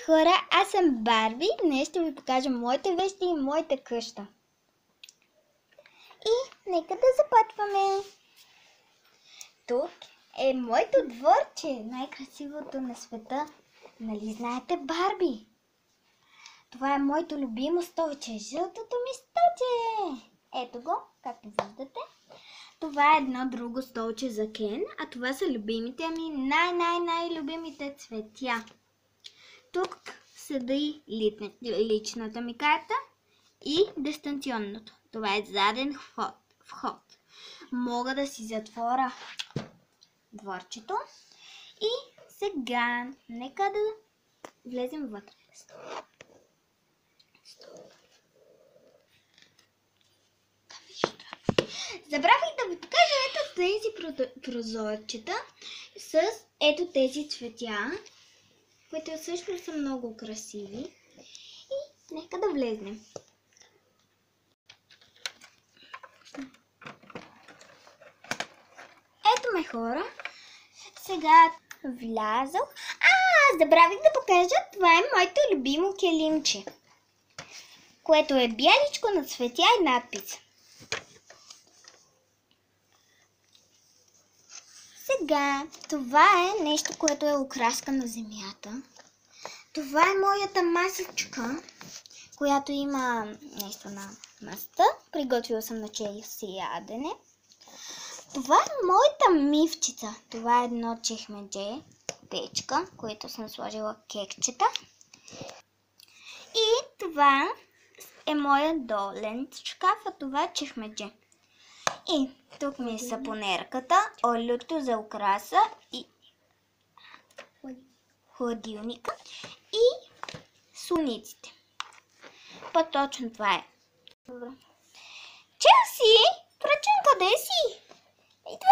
хора, аз съм Барби. Днес ще ви покажа моите вещи и моята къща. И нека да започваме. Тук е моето дворче, най-красивото на света. Нали знаете Барби? Това е моето любимо столче, жълтото ми столче. Ето го, както виждате. Това е едно друго столче за Кен, а това са любимите ми, най-любимите цветя. Тук седи личната ми карта и дистанционното. Това е заден вход. Мога да си затворя дворчето. И сега нека да влезем вътре. Забравих да ви покажа ето тези прозорчета с ето тези цветя, които също са много красиви. И нека да влезнем. Ето ме хора. Сега влязох. Забравих да покажа, това е моето любимо келимче, което е бяличко на цветя и надпис. Сега, това е нещо, което е окраска на земята. Това е моята масичка, която има нещо на масата. Приготвила съм на чай си ядене. Това е моята мивчица. Това е едно чехмедже, печка, което съм сложила кекчета. И това е моя долен шкаф, а това е чехмедже. И тук ми е сапонерката, олиото за украса и хладилника и суниците. По-точно това е. Челси, прочен, къде си? Ето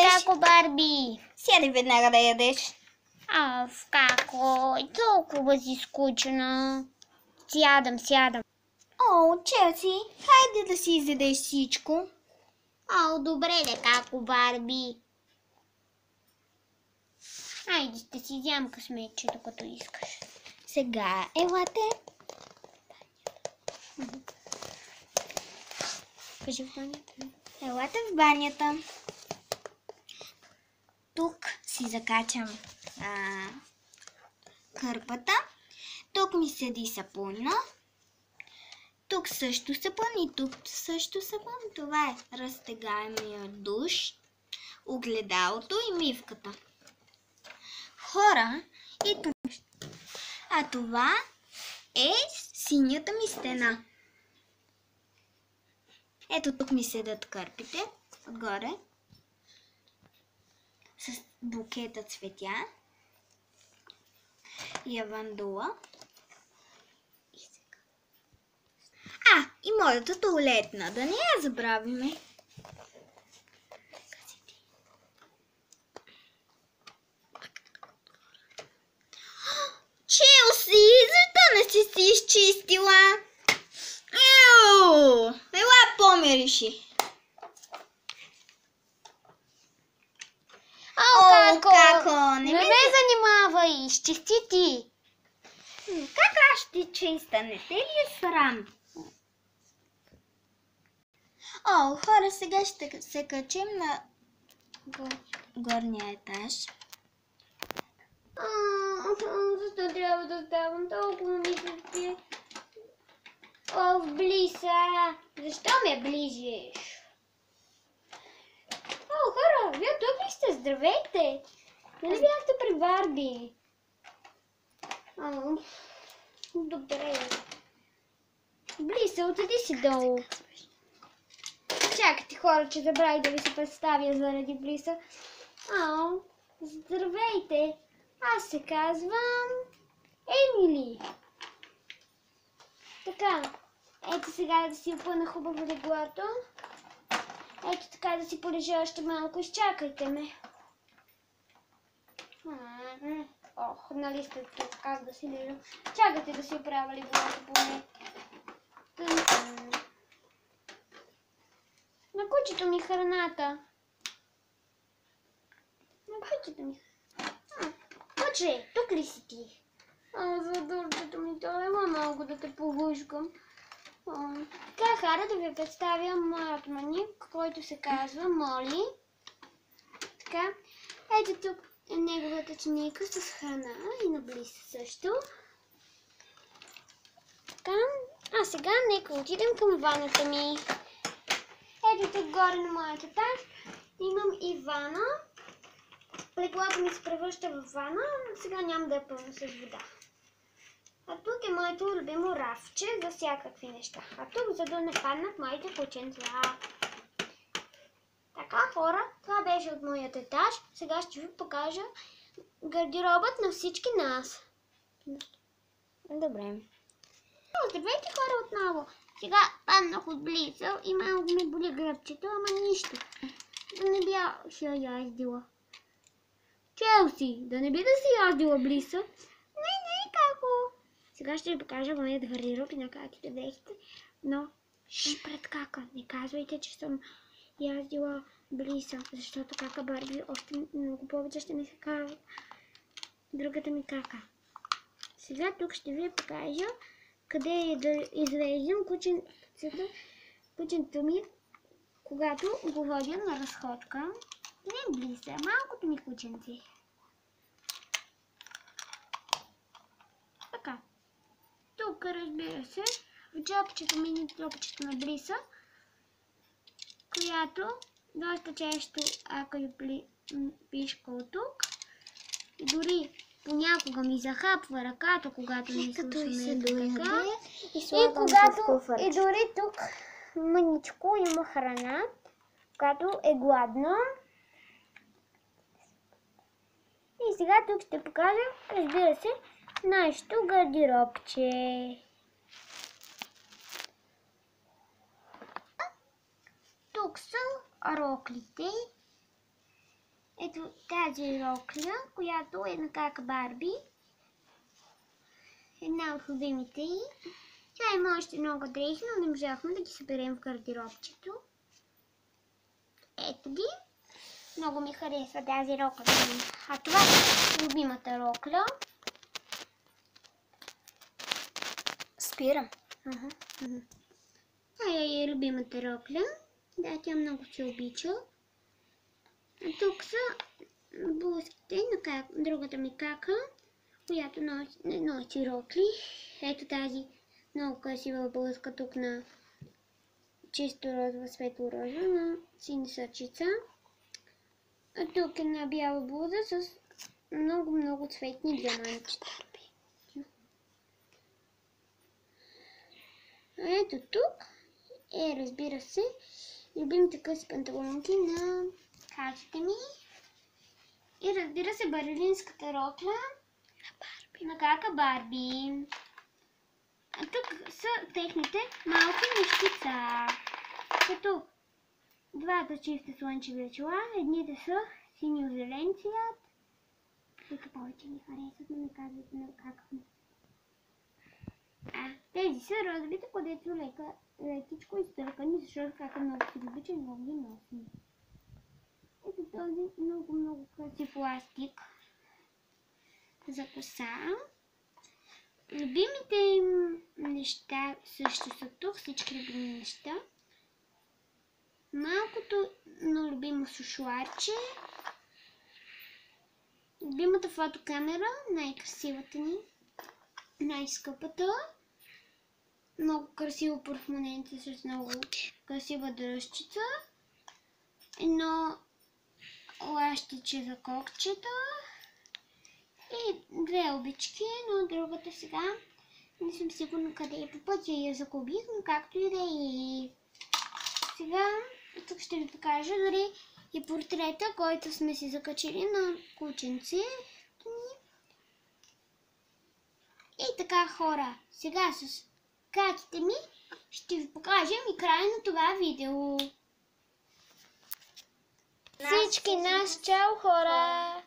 ми како, Барби. Сядай веднага да ядеш. Како, толкова си скучна. Сядам. Челси, хайде да си изядеш всичко. Добре де, како, Барби. Айде, ще си взям късметчето, като искаш. Сега, елате. Кажи в банята. Елате в банята. Тук си закачам кърпата. Тук ми седи сапуна. Тук също сапун и тук също сапун. Това е разтегаемия душ, огледалото и мивката. Хора, и тук. А това е синята ми стена. Ето тук ми седат кърпите отгоре с букета цветя и авандула. И моята туалетна, да не я забравиме. Челси, защо не си изчистила? Ела помириши. Како, не ме занимавай, изчисти ти. Как аз ще чиста? Не те ли е срам? Хора, сега ще се качим на горния етаж. Защо трябва да ставам? Толкова ми се спи. Близа! Защо ме ближиш? Хора, вие тук ли сте? Здравейте! Нали бяхте при Барби? Добре. Близа, отиди си долу. Чакайте, хора, че забравих да ви се представя заради Близа. Здравейте! Аз се казвам Емили. Така, ето сега да си опъна хубаво леглото. Ето така да си полежа още малко. Изчакайте ме. Нали сте тук, как да си лежа. Чакайте да си оправя леглото поне. На кучето ми храната. На кучето ми. Куче, тук ли си ти? За дурчето ми, то има малко да те погушкам. Така, хара да ви представя моят маник, който се казва Моли. Така, ето тук е неговата чиника с храна и наблизо също. Така, а сега нека отидем към ваната ми. Ето тук горе на моят етаж имам и вана. Леглото ми се превръща в вана, сега няма да я пълна с вода. А тук е моето любимо рафче за всякакви неща. А тук, за да не паднат моите кученца. Така, хора, това беше от моят етаж. Сега ще ви покажа гардеробът на всички нас. Добре. Здравейте, хора, отново. Сега паднах от близо и малко ми боли гръбчето, ама нищо. Да не бях яздила. Челси, да не би да си яздила близо. Не, како. Сега ще ви покажа моят гардероб и на каките дрехите, но пред кака. Не казвайте, че съм яздила близо, защото кака Барби още много повече ще ми се казва другата ми кака. Сега тук ще ви покажа къде е да извеждам кученцето ми, когато го водя на разходка. Не близо, малкото ми кученце. Така. Тук, разбира се, в джобчето, мини джобчето на близо, която доста често акаю пишка от тук. И дори понякога ми захапва ръката, когато не слушаме така. И дори тук мъничко има храна, когато е гладна. И сега тук ще покажа, разбира се, нашето гардеробче. Тук са роклите. Ето тази рокля, която е на кака Барби. Една от любимите й. Тя има още много дрехи, но не можахме да ги съберем в гардеробчето. Ето ги. Много ми харесва тази рокля. А това е любимата рокля. Спирам. Това е любимата рокля. Да, тя много се обича. А тук са блузките на другата ми кака, която носи рокли. Ето тази много красива блузка тук на чисто розова, светло розова, на сини сърчица. А тук е на бяла блуза с много цветни диамантчета. А ето тук е, разбира се, любимите къси панталонки на каките ми. И разбира се, барлинската рокля на кака Барби. А тук са техните малки нещица. Като двата чисти слънчеви очила, едните са синьо-зелен цвят. Тук повече ми харесват, но не казвайте на кака ми. Тези са розовите, където лекичко изтъркани, защото кака много си обича и много ги носи. Ето този много красив пластик за коса. Любимите им неща също са тук, всички любими неща. Малкото, но любимо сушуарче. Любимата фотокамера, най-красивата ни, най-скъпата. Много красиво портмоненце с много красива дръжчица. Едно лащиче за кокчета и две обички, но другата сега не съм сигурна къде е, по пътя я загубих, но както и да е. Сега тук ще ви покажа дори и портрета, който сме си закачили на кученце. И така, хора, сега с каките ми ще ви покажем и края на това видео. Всички нас, чао, хора!